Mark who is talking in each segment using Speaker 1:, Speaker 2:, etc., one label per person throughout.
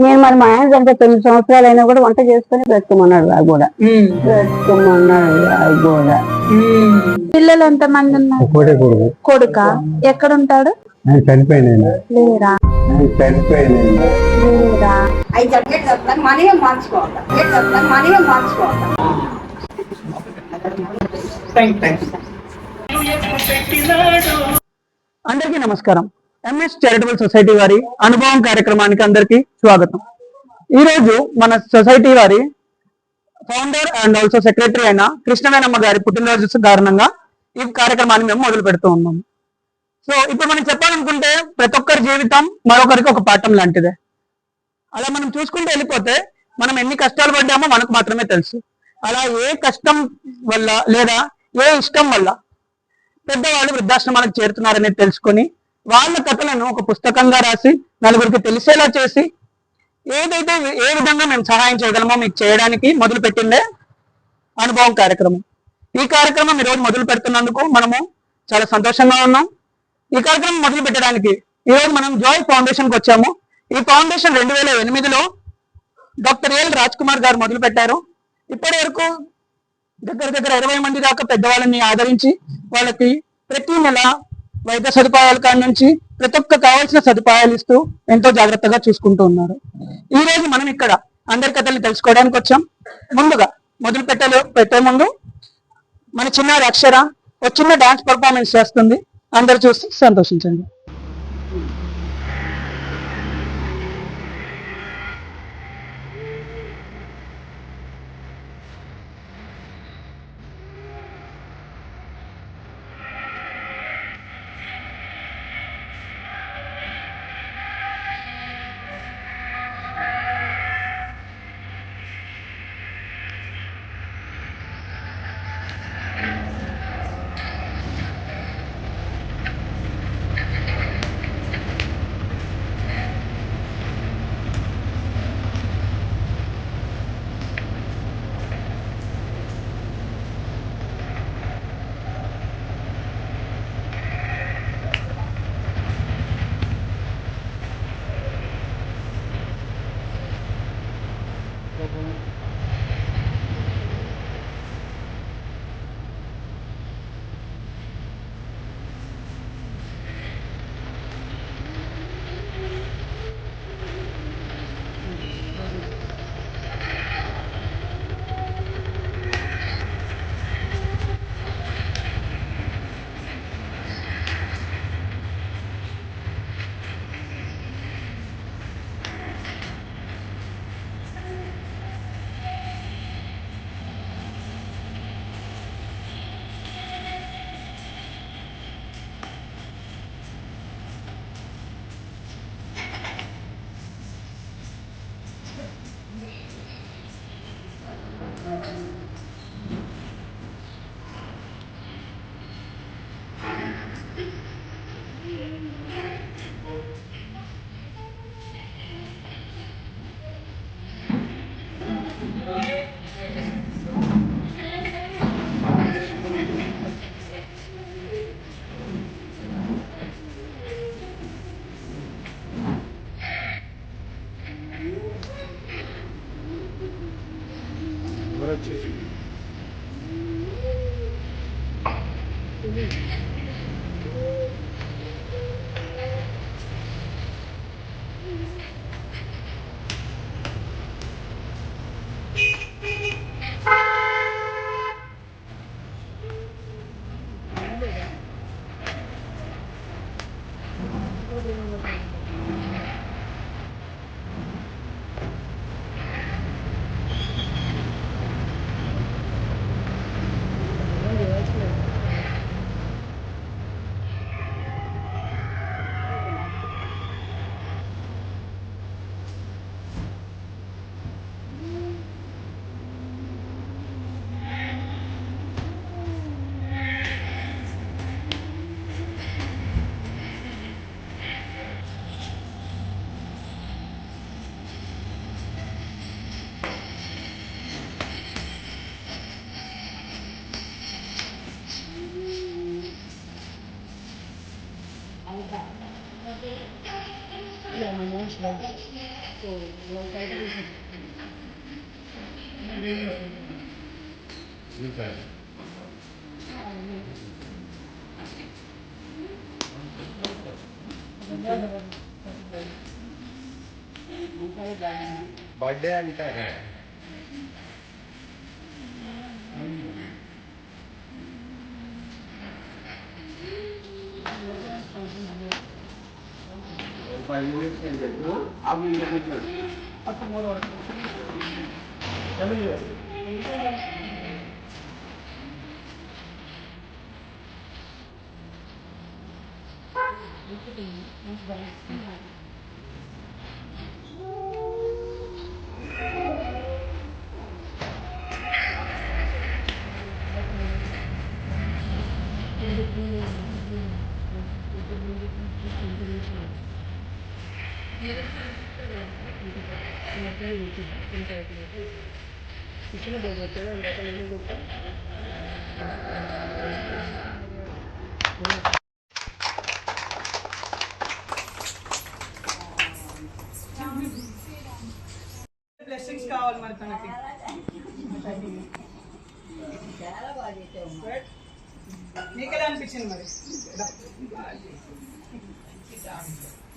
Speaker 1: నేను మరి మా ఆయన చనిపోయి 9 సంవత్సరాలు అయినా కూడా వంట చేసుకుని బ్రతుకమన్నాడు వాడు కూడా. బ్రతుకమన్నాడు వాడు కూడా.
Speaker 2: పిల్లలు ఎంత మంది ఉన్నారు? కొడుక ఎక్కడ ఉంటాడు?
Speaker 1: చనిపోయినా లేరా?
Speaker 3: అందరికీ నమస్కారం. ఎంఎస్ చారిటబుల్ సొసైటీ వారి అనుభవం కార్యక్రమానికి అందరికీ స్వాగతం. ఈ రోజు మన సొసైటీ వారి ఫౌండర్ అండ్ ఆల్సో సెక్రటరీ అయిన కృష్ణవేణమ్మ గారి పుట్టినరోజు కారణంగా ఈ కార్యక్రమాన్ని మేము మొదలు పెడుతూ ఉన్నాం. సో ఇప్పుడు మనం చెప్పాలనుకుంటే ప్రతి ఒక్కరి జీవితం మరొకరికి ఒక పాఠం లాంటిదే. అలా మనం చూసుకుంటూ వెళ్ళిపోతే మనం ఎన్ని కష్టాలు పడ్డామో మనకు మాత్రమే తెలుసు. అలా ఏ కష్టం వల్ల లేదా ఏ ఇష్టం వల్ల పెద్దవాళ్ళు వృద్ధాశ్రమాలకు చేరుతున్నారనేది తెలుసుకొని వాళ్ళ కథలను ఒక పుస్తకంగా రాసి నలుగురికి తెలిసేలా చేసి ఏదైతే ఏ విధంగా మేము సహాయం చేయగలమో మీకు చేయడానికి మొదలు పెట్టిందే అనుభవం కార్యక్రమం. ఈ కార్యక్రమం ఈరోజు మొదలు పెడుతున్నందుకు మనము చాలా సంతోషంగా ఉన్నాం. ఈ కార్యక్రమం మొదలు పెట్టడానికి ఈరోజు మనం జాయ్ ఫౌండేషన్కి వచ్చాము. ఈ ఫౌండేషన్ 2008లో డాక్టర్ ఎల్ రాజ్ కుమార్ గారు మొదలు పెట్టారు. ఇప్పటి వరకు దగ్గర 20 మంది దాకా పెద్దవాళ్ళని ఆదరించి వాళ్ళకి ప్రతి నెల వైద్య సదుపాయాల కాడి నుంచి ప్రతి ఒక్క కావాల్సిన సదుపాయాలు ఇస్తూ ఎంతో జాగ్రత్తగా చూసుకుంటూ ఉన్నారు. ఈ రోజు మనం ఇక్కడ అందరి కథల్ని తెలుసుకోవడానికి వచ్చాం. ముందుగా మొదలు పెట్టే ముందు మన చిన్నారి అక్షర ఒక చిన్న డాన్స్ పర్ఫార్మెన్స్ చేస్తుంది. అందరు చూసి సంతోషించండి.
Speaker 1: Yeah, my mom's
Speaker 4: बर्थडे अंत
Speaker 3: బ్లెస్సింగ్స్ కావాలి మరి తనకి. నీకు ఎలా అనిపించింది మరి?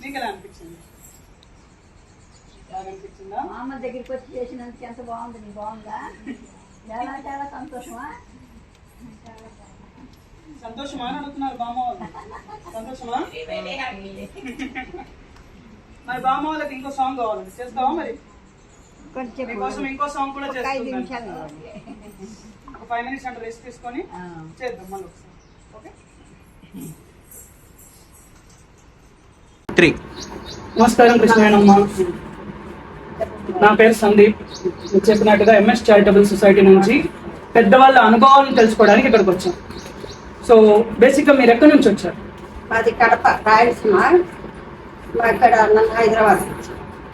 Speaker 3: నీకు ఎలా అనిపించింది? అనిపించిందా?
Speaker 1: మా అమ్మ దగ్గరికి వచ్చి చేసినందుకు ఎంత బాగుంది. నీ బాగుందా? చాలా చాలా సంతోషమా?
Speaker 3: సంతోషమా అని అడుగుతున్నారు బామ్మ వాళ్ళు. సంతోషమా? మరి బామ్మ వాళ్ళకి ఇంకో సాంగ్ కావాలండి, చేస్తావా మరి? మీకోసం ఇంకో సాంగ్ కూడా చేస్తాను. ఒక 5 minutes అంటే రెస్ట్ తీసుకొని చేద్దాం మళ్ళీ ఒకసారి. ఓకే. నమస్కారం కృష్ణయ్యనమ్మ. నా పేరు సందీప్. మీరు చెప్పినట్టుగా ఎంఎస్ చారిటబుల్ సొసైటీ నుంచి పెద్దవాళ్ళ అనుభవాలను తెలుసుకోవడానికి ఇక్కడికి వచ్చాం. సో బేసిక్గా మీరు ఎక్కడి నుంచి వచ్చారు?
Speaker 1: మాది కడప, రాయలసీమ. ఇక్కడ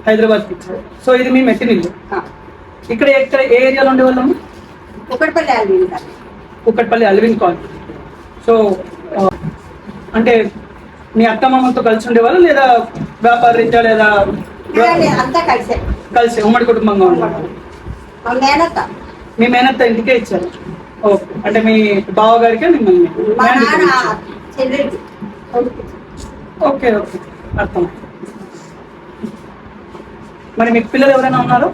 Speaker 3: హైదరాబాద్కి ఇచ్చారు. సో ఇది మీ మెట్టినిల్లు. ఇక్కడ ఎక్కడ ఏ ఏరియాలో ఉండేవాళ్ళము? Kukatpally Alvin colony. సో అంటే మీ అత్తమామతో కలిసి ఉండేవాళ్ళు లేదా వ్యాపార రీత్యా లేదా
Speaker 1: అంతా
Speaker 3: కలిసి ఉమ్మడి కుటుంబంగా ఉండేవాళ్ళు? మీ మేనత్త ఇంటికే ఇచ్చారు. ఓకే. అంటే మీ బావగారికే మిమ్మల్ని? ఓకే ఓకే, అర్థం. మరి మీకు పిల్లలు ఎవరైనా ఉన్నారు?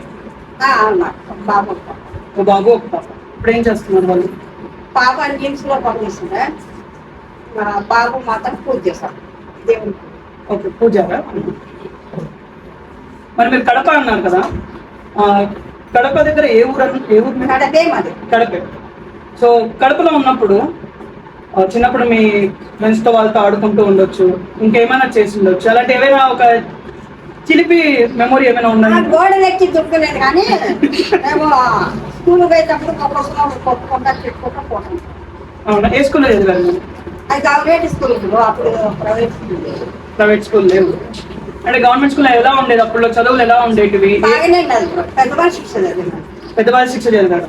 Speaker 3: ఓ బాబు ఒక పాప. ఇప్పుడు ఏం చేస్తున్నారు వాళ్ళు?
Speaker 1: పాప న్యూస్ లో పనిచేస్తుందా? బాబు మాత్రం పూజ చేస్తాడు దేవునికి.
Speaker 3: ఓకే, పూజారా? మరి మీరు కడప అన్నారు కదా, కడప దగ్గర ఏ ఊరు? ఏ ఊరు?
Speaker 1: కడపే మాది.
Speaker 3: కడపే. సో కడపలో ఉన్నప్పుడు చిన్నప్పుడు మీ ఫ్రెండ్స్ తో వాళ్ళతో ఆడుకుంటూ ఉండొచ్చు, ఇంకేమైనా చేసి ఉండొచ్చు. అలాంటి ఏమైనా ఒక చిలిపి మెమొరీ ఏమైనా ఉందా?
Speaker 1: గోడలు ఎక్కి దుక్కలేదు కానీ మేము స్కూల్ పోయేటప్పుడు కొట్టుకుంటా చెప్పుకుంటా పోతాం.
Speaker 3: అవునా? ఏ స్కూల్లో చదివారు?
Speaker 1: అది గవర్నమెంట్ స్కూల్, అప్పుడు
Speaker 3: ప్రైవేట్ స్కూల్ లేవు. అంటే గవర్నమెంట్ స్కూల్ ఎలా ఉండేది అప్పుడు? చదువులు ఎలా ఉండేటివి?
Speaker 1: బాగానే పెద్దవాళ్ళ శిక్ష చదివాను.
Speaker 3: పెద్దవాళ్ళ శిక్ష చదివారు.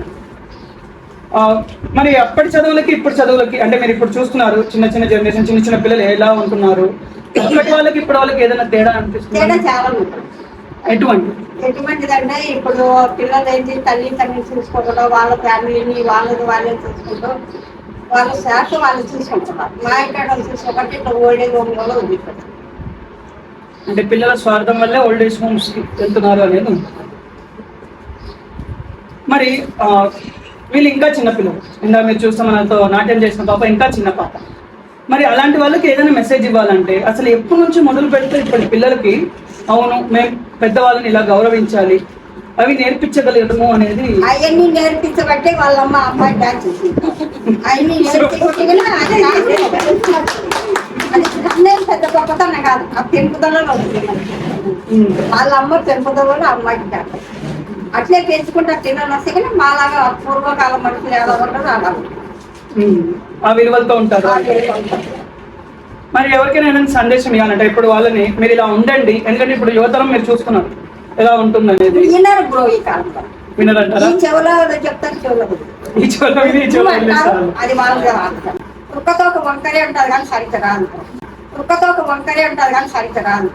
Speaker 3: మరి అప్పటి చదువులకి ఇప్పుడు చదువులకి, అంటే మీరు ఇప్పుడు చూస్తున్నారు చిన్న చిన్న జనరేషన్, చిన్న చిన్న పిల్లలు ఎలా ఉంటున్నారు, అప్పటి వాళ్ళకి ఇప్పుడు వాళ్ళకి ఏదైనా తేడా అనిపిస్తుంది?
Speaker 1: తేడా చాలా ఉంటుంది. ఎటువంటిదంటే ఇప్పుడు పిల్లలు ఏంటి, తల్లిని చూసుకోకుండా వాళ్ళ ఫ్యామిలీని వాళ్ళని చూసుకుంటూ వాళ్ళ శాఖ వాళ్ళు చూసుకుంటున్నారు. మా ఇక్కడ చూసుకోబట్టి ఇట్లా ఓల్డేజ్ హోమ్ లో ఉంది.
Speaker 3: అంటే పిల్లల స్వార్థం వల్లే ఓల్డ్ ఏజ్ హోమ్స్ కి వెళ్తున్నారు అనేది. మరి వీళ్ళు ఇంకా చిన్న పిల్లలు, ఇందా మీరు చూస్తే మనతో నాట్యం చేసిన పాప ఇంకా చిన్న పాప. మరి అలాంటి వాళ్ళకి ఏదైనా మెసేజ్ ఇవ్వాలంటే అసలు ఎప్పటి నుంచి మొదలు పెడితే ఇప్పటి పిల్లలకి అవును మేము పెద్దవాళ్ళని ఇలా గౌరవించాలి, అవి నేర్పించగలగడము అనేది?
Speaker 1: అవన్నీ నేర్పించబట్టే వాళ్ళమ్మ అమ్మాయి డాన్స్ చేసింది. అవన్నీ అది పెద్ద గొప్పతనం కాదు, ఆ పెంపుదలలో వాళ్ళ అమ్మ పెంపుదలలో అమ్మాయికి డాన్స్. అట్లే పెంచుకుంటా పిల్లలు వస్తే కానీ మాలాగా పూర్వకాలం మనుషులు ఎలా ఉంటారో అలా
Speaker 3: ఆ విలువలతో ఉంటారు. మరి ఎవరికైనా ఏదైనా సందేశం ఇవ్వాలంటే ఇప్పుడు వాళ్ళని మీరు ఇలా ఉండండి, ఎందుకంటే ఇప్పుడు యువతరం మీరు చూస్తున్నారు ఎలా ఉంటుంది అనేది.
Speaker 1: వినరు బ్రో, ఈ కాలంలో
Speaker 3: వినరంటారా?
Speaker 1: ఈ చెవులో చెప్తారు,
Speaker 3: ఈ చెవులో విని ఈ చెవులో
Speaker 1: అది వాళ్ళగా రాదు. ఉక్కతో ఒక వంకరే ఉంటారు కానీ సరిగ్గా రాదు. ఉక్కతో ఒక వంకరే ఉంటారు కానీ సరిగ్గా రాదు.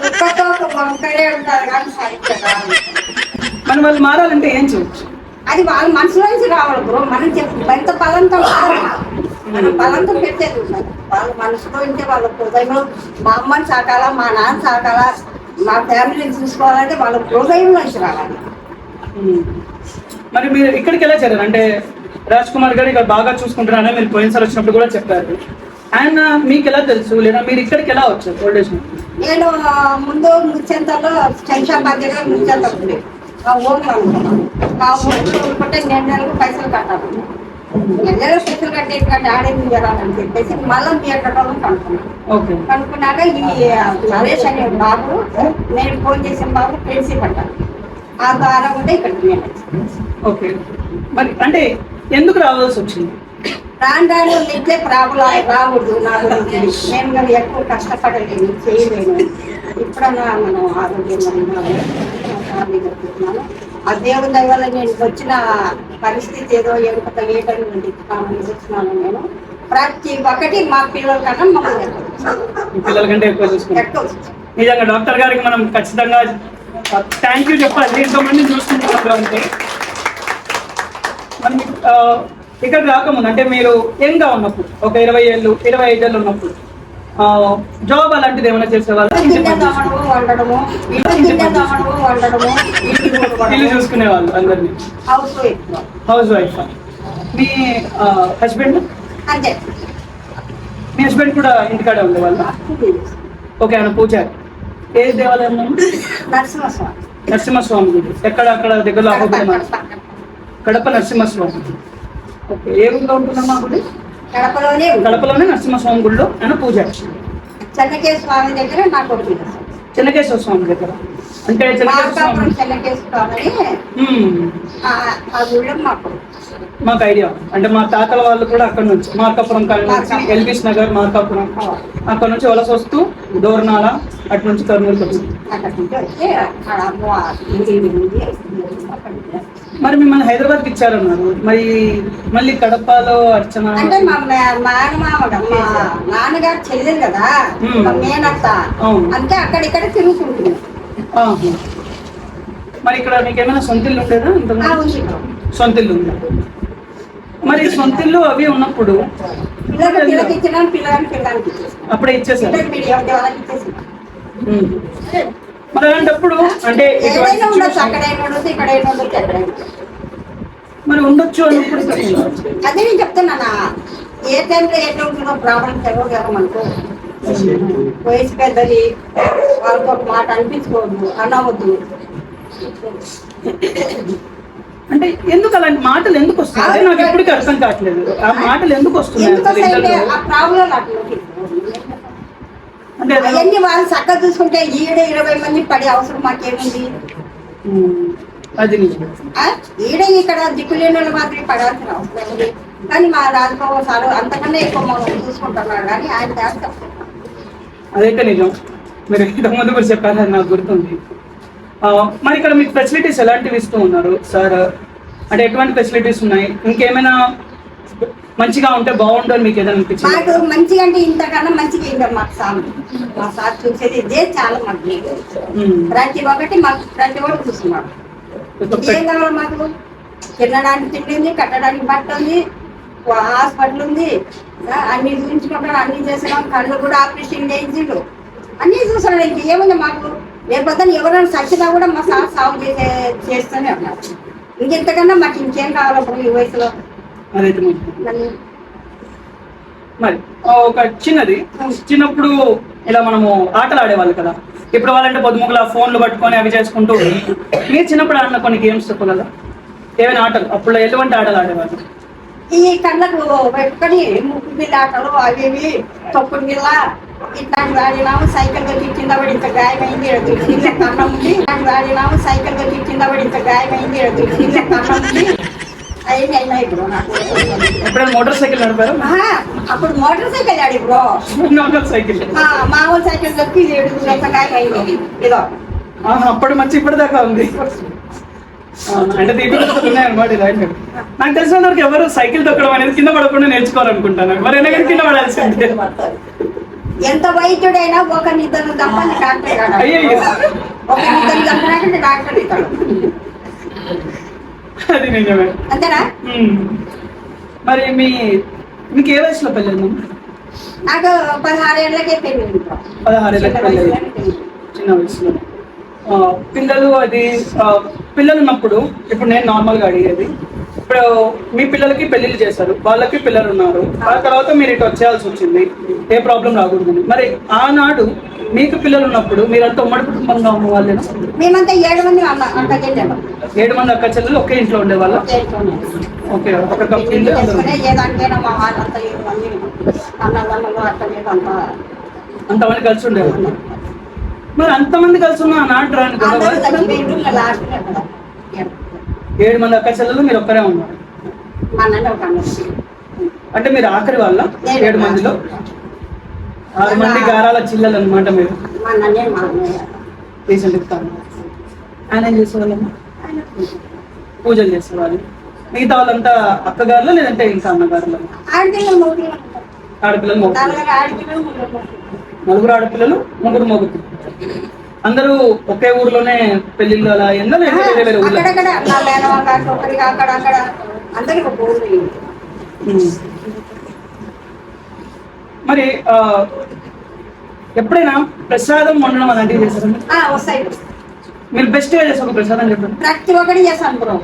Speaker 1: ఒక్కతో ఒక వంకరే ఉంటారు కానీ సరిగ్గా రాదు.
Speaker 3: మరి వాళ్ళు మారాలంటే ఏం చేయొచ్చు?
Speaker 1: అది వాళ్ళ మనసులో నుంచి రావాలి బ్రో. మనం చెప్పు ఎంత బలంతో మనం బలంతో పెట్టేది ఉండదు. వాళ్ళ మనసులో ఉంటే వాళ్ళ హృదయంలో మా అమ్మని సాకాలా, మా నాన్న సాకాలా, మా ఫ్యామిలీని చూసుకోవాలంటే వాళ్ళ హృదయంలో నుంచి రావాలి.
Speaker 3: మరి మీరు ఇక్కడికి ఎలా చేరారు? అంటే రాజ్ కుమార్ గారు ఇక్కడ బాగా చూసుకుంటున్నారని మీరు పోయినసారి వచ్చినప్పుడు కూడా చెప్పారు. ఆయన మీకు ఎలా తెలుసు, లేదా మీరు ఇక్కడికి ఎలా వచ్చారు ఓల్డ్ ఏజ్?
Speaker 1: నేను ముందు ముచ్చెంతలో శంషాబాద్ దగ్గర ముచ్చెంత ఉంది. ఆ ఊర్లో అనుకున్నాను. ఆ ఊర్లో ఉంటే నెలకు పైసలు కట్టాలి. నెలలో పైసలు కట్టేది ఆడేది జరాలని చెప్పేసి మళ్ళీ మీ ఎక్కడో కనుక్కున్నాను. కనుక్కున్నాక ఈ నరేష్ అనే బాబు, నేను ఫోన్ చేసిన బాబు ఫ్రెండ్షిప్ పడ్డాను. ఆ ద్వారా కూడా ఇక్కడికి నేను
Speaker 3: ఓకే. మరి అంటే ఎందుకు రావాల్సి వచ్చింది?
Speaker 1: రాను ఇట్లే ప్రాబ్లం రాకూడదు నా గురించి. నేను కానీ ఎక్కువ కష్టపడలేను, చేయలేను. ఇప్పుడన్నా మనం ఆరోగ్యంగా ఉన్నాను. ఆ దేవుడి దయ వల్ల నేను వచ్చిన పరిస్థితి ఏదో ఎంత లేటని వచ్చినాను. నేను ప్రతి ఒక్కటి మా పిల్లల కన్నా మమ్మల్ని
Speaker 3: పిల్లల కంటే ఎక్కువ చూసుకుంటాం. నిజంగా డాక్టర్ గారికి మనం ఖచ్చితంగా థ్యాంక్ యూ చెప్పాలి. ఎంతోమంది చూసుకుంటున్నాం. మనం ఇక్కడ రాకముందు అంటే మీరు యంగ్గా ఉన్నప్పుడు, ఒక 20 ఏళ్ళు 25 ఏళ్ళు ఉన్నప్పుడు జాబ్ అలాంటిది ఏమైనా చేసేవాళ్ళు? ఇల్లు చూసుకునే వాళ్ళు అందరినీ. House wife. మీ హస్బెండ్?
Speaker 1: అంతే.
Speaker 3: మీ హస్బెండ్ కూడా ఇంటికాడే ఉండేవాళ్ళు? ఓకే. ఆయన పూజారి. ఏ దేవాలయం?
Speaker 1: నరసింహస్వామి.
Speaker 3: నరసింహస్వామి గుడి. ఎక్కడ? అక్కడ దగ్గరలో కడప నరసింహస్వామి. ఓకే. ఏ ఊళ్ళో ఉంటున్నాం? మా గుడి కడపలోనే నరసింహస్వామి గుడిలో ఆయన పూజారి.
Speaker 1: చెన్నకేశ్వర స్వామి దగ్గర నా కొడుకు.
Speaker 3: చెన్నకేశ్వర స్వామి దగ్గర అంటే
Speaker 1: చెన్నకేశ్వర స్వామి ఆ గుడిలో మా కొడుకు.
Speaker 3: మాకు ఐడియా. అంటే మా తాతల వాళ్ళు కూడా అక్కడ నుంచి మార్కాపురం నుంచి, ఎల్బీస్ నగర్, మార్కాపురం అక్కడ నుంచి వలస వస్తూ దోర్నాల అటు నుంచి కర్నూలుకి వచ్చింది. మరి మిమ్మల్ని హైదరాబాద్కి ఇచ్చారన్నారు. మరి మళ్ళీ కడపలో అర్చన
Speaker 1: అంటే మా మేనమామగా మా నాన్నగారు చెల్లెలు కదా, మా మేనత్త. అంటే అక్కడిక్కడ తిరుగుతుంటుంది.
Speaker 3: మరి ఇక్కడ మీకు ఏమైనా సొంత ఇల్లు ఉండేదా? సొంత ఇల్లు ఉందా? మరి సొంత ఇల్లు అవి ఉన్నప్పుడు
Speaker 1: పిల్లలకి ఇచ్చినాను, పిల్లగానికి
Speaker 3: అప్పుడే ఇచ్చేసారు. మరి అలాంటప్పుడు అంటే మరి ఉండొచ్చు అన్నప్పుడు
Speaker 1: అదే నేను చెప్తున్నానా, ఏ టైంలో ఎట్లా ఉంటుందో ప్రాబ్లం తెలియదు కదా మనకు. వయసు పెద్దది, వాళ్ళతో ఒక మాట అనిపించుకోవద్దు, అనవద్దు.
Speaker 3: అంటే ఎందుకు అలాంటి మాటలు ఎందుకు వస్తున్నాయి? నాకు ఎప్పటికీ అర్థం కావట్లేదు. ఆ మాటలు ఎందుకు వస్తున్నాయి?
Speaker 1: ఆ ప్రాబ్లం అంటే అవన్నీ వాళ్ళు చక్కగా చూసుకుంటే ఈడ 20 మంది పడే అవసరం మాకేముంది?
Speaker 3: అది
Speaker 1: ఈడ ఇక్కడ దిక్కులేని వాళ్ళు మాత్రమే పడాల్సిన అవసరం ఉంది. కానీ మా రాజబాబు సార్ అంతకన్నా ఎక్కువ మనం చూసుకుంటున్నాడు. కానీ ఆయన చేస్తాం.
Speaker 3: అదైతే నిజం. మీరు ఇంతకుముందు కూడా చెప్పారు, అది నాకు గుర్తుంది. మరి ఇక్కడ మీకు ఫెసిలిటీస్ ఎలాంటివి ఇస్తూ ఉన్నారు సార్? అంటే ఎటువంటి ఫెసిలిటీస్ ఉన్నాయి? ఇంకేమైనా మంచిగా ఉంటే బాగుండు అని మీకు ఏదైనా అనిపించింది?
Speaker 1: మాకు మంచిగా అంటే ఇంతకన్నా మంచిగా ఇంకా మాకు సార్, మా సార్ చూసేది ఇదే చాలా మంచి. ప్రతి ఒక్కటి మాకు ప్రతి ఒక్కటి చూస్తున్నాడు. ఏం కావాలి మాకు? తినడానికి తిండి ఉంది, కట్టడానికి బట్ట ఉంది, హాస్పిటల్ ఉంది, అన్ని చూపించుకుంటాడు, అన్ని చేస్తున్నాం. కళ్ళు కూడా ఆపరేషన్ చేయించిండు, అన్ని చూస్తున్నాడు. ఇంక ఏముంది మాకు? లేకపోతే ఎవరైనా చచ్చినా కూడా మా సార్ సాగు చేస్తూనే ఉన్నారు. ఇంకెంతకన్నా మాకు ఇంకేం కావాలి ఈ వయసులో?
Speaker 3: అదైతే మరి ఒక చిన్నప్పుడు ఇలా మనము ఆటలు ఆడేవాళ్ళు కదా. ఇప్పుడు వాళ్ళంటే పొద్దుముక్కల ఫోన్లు పట్టుకొని అవి చేసుకుంటూ. మీరు చిన్నప్పుడు ఆడిన కొన్ని గేమ్స్ చెప్పగలరా? ఏమైనా ఆటలు అప్పుడు ఎటువంటి ఆటలు ఆడేవాళ్ళు?
Speaker 1: ఈ కళ్ళకు పెట్టుకొని ముక్కు బిల్ల ఆటలు, అవి తొక్కుడు బిల్ల ఇట్లాంటివి ఆడినాము. సైకిల్ వచ్చి కింద పడి ఇంత గాయమైంది, కన్నం ఉంది. ఇట్లాంటివి ఆడినాము. సైకిల్ వచ్చి కింద పడి ఇంత గాయమైంది, కన్నం ఉంది. అవన్నీ అయినాయి ఇప్పుడు నాకు.
Speaker 3: ఎప్పుడైనా మోటార్ సైకిల్ నడిపారు?
Speaker 1: అప్పుడు మోటార్ సైకిల్ ఆడి బ్రో.
Speaker 3: మోటార్ సైకిల్
Speaker 1: మామూలు సైకిల్ దొరికి ఎంత గాయమైంది ఇదో.
Speaker 3: అప్పుడు మంచి ఇప్పటిదాకా ఉంది. అంటే ఉన్నాయి అనమాట. నాకు తెలిసిన వరకు ఎవరు సైకిల్ తొక్కడం అనేది కింద పడకుండా నేర్చుకోవాలనుకుంటాను. ఎవరైనా కానీ కింద పడాల్సిందే.
Speaker 1: ఎంత వైద్యుడైనా ఒక నిద్రను తప్ప డాక్టర్ కాదు.
Speaker 3: అయ్యయ్యో.
Speaker 1: ఒక నిద్రను తప్పినాకంటే డాక్టర్ ఇస్తాడు.
Speaker 3: అది నిజమే.
Speaker 1: అంతేనా?
Speaker 3: మరి మీకు ఏ వయసులో పెళ్ళి?
Speaker 1: నాకు 16 ఏళ్ళకే పెళ్ళి.
Speaker 3: 16 ఏళ్ళకి పెళ్ళి, చిన్న వయసులో. పిల్లలు పిల్లలు ఉన్నప్పుడు ఇప్పుడు నేను నార్మల్గా అడిగేది, ఇప్పుడు మీ పిల్లలకి పెళ్లిళ్ళు చేశారు, వాళ్ళకి పిల్లలు ఉన్నారు, ఆ తర్వాత మీరు ఇటు వచ్చేయాల్సి వచ్చింది, ఏ ప్రాబ్లం రాకూడదని. మరి ఆనాడు మీకు పిల్లలు ఉన్నప్పుడు మీరంతా ఉమ్మడి కుటుంబంగా ఉన్న వాళ్ళేనా?
Speaker 1: మేమంతా 7 మంది అక్క చెల్లెలు.
Speaker 3: 7 మంది అక్క చెల్లెలు ఒకే ఇంట్లో ఉండేవాళ్ళ? ఓకే. ఒక కంపెనీలో
Speaker 1: ఏదానికైనా మా వాళ్ళంతా 7 మంది అన్నదమ్ములు అక్క లేదు
Speaker 3: అంతమంది కలిసి ఉండేవాళ్ళు. మరి అంతమంది కలిసి ఉన్న ఆనాడు రాని 7 మంది అక్క చెల్లెలు మీరు ఒక్కరే ఉన్నారు. అంటే మీరు ఆఖరి వాళ్ళ 7 మందిలో? 6 మంది గారాల చిల్లలు అనమాట మీరు. రీసెంట్ ఆయన ఏం చేసేవాళ్ళమ్మా? పూజలు చేసేవాళ్ళు. మిగతా వాళ్ళంతా అక్కగారులు లేదంటే ఇంకా అన్నగారులు? ఆడపిల్లలు నలుగురు ఆడపిల్లలు, 3 మొగుడు. అందరూ ఒకే ఊర్లోనే పెళ్లిళ్ళు అలా అయిందా లేదా వేరే వేరే ఊర్లో? మరి ఎప్పుడైనా ప్రసాదం వండడం అలాంటివి చేస్తారండి?
Speaker 1: వస్తాయి.
Speaker 3: మీరు బెస్ట్ గా చేస్తారు ప్రసాదం చెప్పండి.
Speaker 1: ప్రతి ఒక్కటి చేస్తాను బ్రో.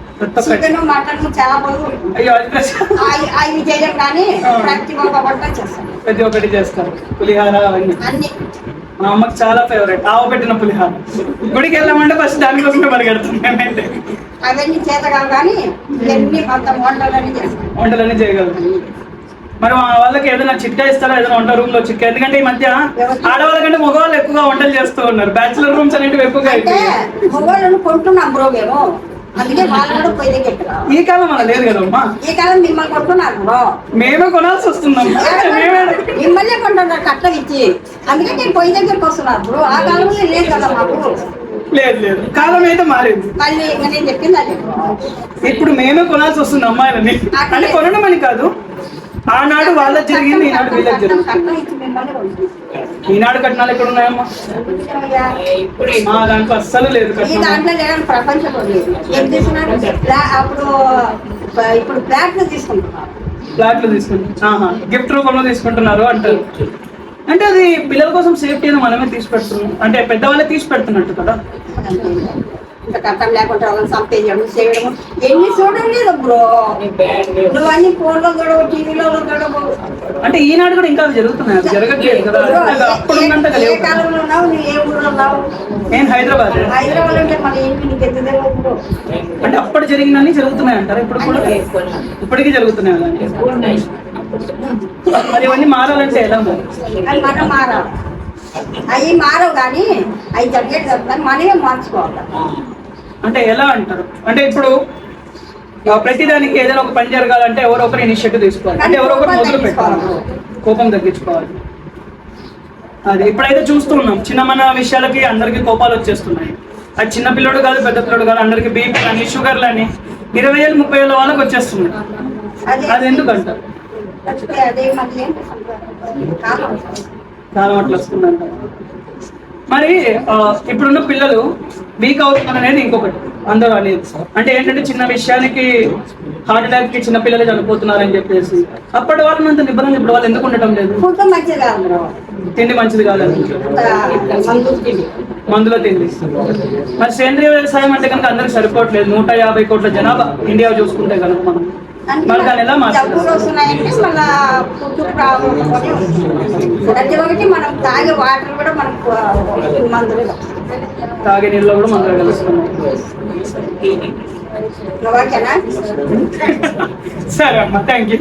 Speaker 1: చికెన్, మటన్, చేపలు అవి చేయడం కానీ ప్రతి ఒక్కటి చేస్తాను.
Speaker 3: ప్రతి ఒక్కటి చేస్తారు. పులిహార అవన్నీ
Speaker 1: అన్ని
Speaker 3: మా అమ్మకి చాలా ఫేవరెట్. ఆవు పెట్టిన పులిహార. గుడికి వెళ్ళామంటే ఫస్ట్ దానికోసమే పరిగెడుతుంది.
Speaker 1: అవన్నీ చేత కావు కానీ ఇవన్నీ మొత్తం వంటలన్నీ చేస్తాను.
Speaker 3: వంటలన్నీ చేయగలుగుతాం. మరి వాళ్ళకి ఏదైనా చిట్కా ఇస్తారా, ఏదైనా వంట రూమ్ లో చిట్కా? ఎందుకంటే ఈ మధ్య ఆడవాళ్ళ కంటే మగవాళ్ళు ఎక్కువగా వంటలు చేస్తూ ఉన్నారు. బ్యాచులర్ రూమ్స్ అనేవి ఎక్కువగా
Speaker 1: మగవాళ్ళను కొంటున్నాం బ్రో మేము. అందుకే వాళ్ళు కూడా పొయ్యి దగ్గర.
Speaker 3: ఈ కాలం అలా లేదు కదమ్మా.
Speaker 1: ఈ కాలం మిమ్మల్ని కొంటున్నారు బ్రో.
Speaker 3: మేమే కొనాల్సి వస్తున్నాం.
Speaker 1: మిమ్మల్నే కొంటున్నారు కట్టలు ఇచ్చి. అందుకే నేను పొయ్యి దగ్గరకు వస్తున్నాను బ్రో. ఆ కాలంలో లేదు కదా మాకు.
Speaker 3: లేదు కాలం అయితే మారింది.
Speaker 1: మళ్ళీ నేను చెప్పింది అది.
Speaker 3: ఇప్పుడు మేమే కొనాల్సి వస్తుంది అమ్మాయిలని. అంటే కొనడం అని కాదు, ఆనాడు వాళ్ళకి జరిగింది, ఈనాడు వీళ్ళకి జరిగింది. ఈనాడు కట్నాలు ఎక్కడ ఉన్నాయమ్మా? మా దాంట్లో అస్సలు లేదు.
Speaker 1: దాంట్లో లేదని ప్రపంచంలో లేదు. ఏం తీసుకున్నారు అప్పుడు? ఇప్పుడు ఫ్లాట్లు తీసుకుంటున్నారు.
Speaker 3: ఫ్లాట్లు తీసుకుంటున్నారు, గిఫ్ట్ రూపంలో తీసుకుంటున్నారు అంటారు. అంటే అది పిల్లల కోసం సేఫ్టీ అని మనమే తీసి పెడుతున్నాం. అంటే పెద్దవాళ్ళే తీసి పెడుతున్నట్టు కదా.
Speaker 1: కట్టం లేకుండా సంపేయడం చేయడం ఎన్ని చూడడం లేదు బ్రో. నువ్వు అన్ని ఫోన్లో గడవు, టీవీలో గడవు.
Speaker 3: అంటే ఈనాడు కూడా ఇంకా జరుగుతున్నాయి, అది జరగట్లేదు కదా.
Speaker 1: ఏ కాలంలో ఉన్నావు? నువ్వు ఏ ఊళ్ళో ఉన్నావు?
Speaker 3: నేను హైదరాబాద్.
Speaker 1: హైదరాబాద్ అంటే మన ఏంటి నీకు ఎత్తుదే.
Speaker 3: అంటే అప్పుడు జరిగినన్ని జరుగుతున్నాయి అంటారా? ఇప్పుడు కూడా ఇప్పటికీ జరుగుతున్నాయి అలాంటి. మరి ఇవన్నీ మారాలంటే ఎలా మరి?
Speaker 1: అది మనం మారాలి. అవి మారవు కానీ అవి జరిగేది జరుగుతుంది. మనమే మార్చుకోవాలి.
Speaker 3: అంటే ఎలా అంటారు? అంటే ఇప్పుడు ప్రతిదానికి ఏదైనా ఒక పని జరగాలంటే ఎవరో ఒకరు ఇనిషియేటివ్ తీసుకోవాలి. అంటే ఎవరో ఒకరు మొదలు పెట్టాలి, కోపం తగ్గించుకోవాలి. అది ఇప్పుడైతే చూస్తున్నాం, చిన్న విషయాలకి అందరికి కోపాలు వచ్చేస్తున్నాయి. అది చిన్న పిల్లడు కాదు, పెద్ద పిల్లడు కాదు, అందరికి బీపీ అని, షుగర్లు అని 20,000 30,000 వాళ్ళకి వచ్చేస్తున్నాయి. అది ఎందుకంటారు? చాలా అట్లా వస్తుందంట. మరి ఇప్పుడున్న పిల్లలు వీక్ అవుతున్నారు అనేది ఇంకొకటి అందరూ అనేది. అంటే ఏంటంటే చిన్న విషయానికి హార్ట్ అటాక్ కి చిన్న పిల్లలు చనిపోతున్నారు అని చెప్పేసి. అప్పటి వాళ్ళని అంత నిబంధనలు ఇప్పుడు వాళ్ళు ఎందుకు ఉండటం లేదు? తిండి మంచిది కాదని, మందులో తిండి. మరి సేంద్రీయ వ్యవసాయం అంటే కనుక అందరికి సరిపోవట్లేదు. 150 కోట్ల జనాభా ఇండియా చూసుకుంటే కనుక మనం మరి దాన్ని ఎలా
Speaker 1: తాగే వాటర్ కూడా మనకు మందులు,
Speaker 3: తాగే నీళ్ళు కూడా మందులు కలుస్తున్నాయి. సరే అమ్మా, థ్యాంక్ యూ.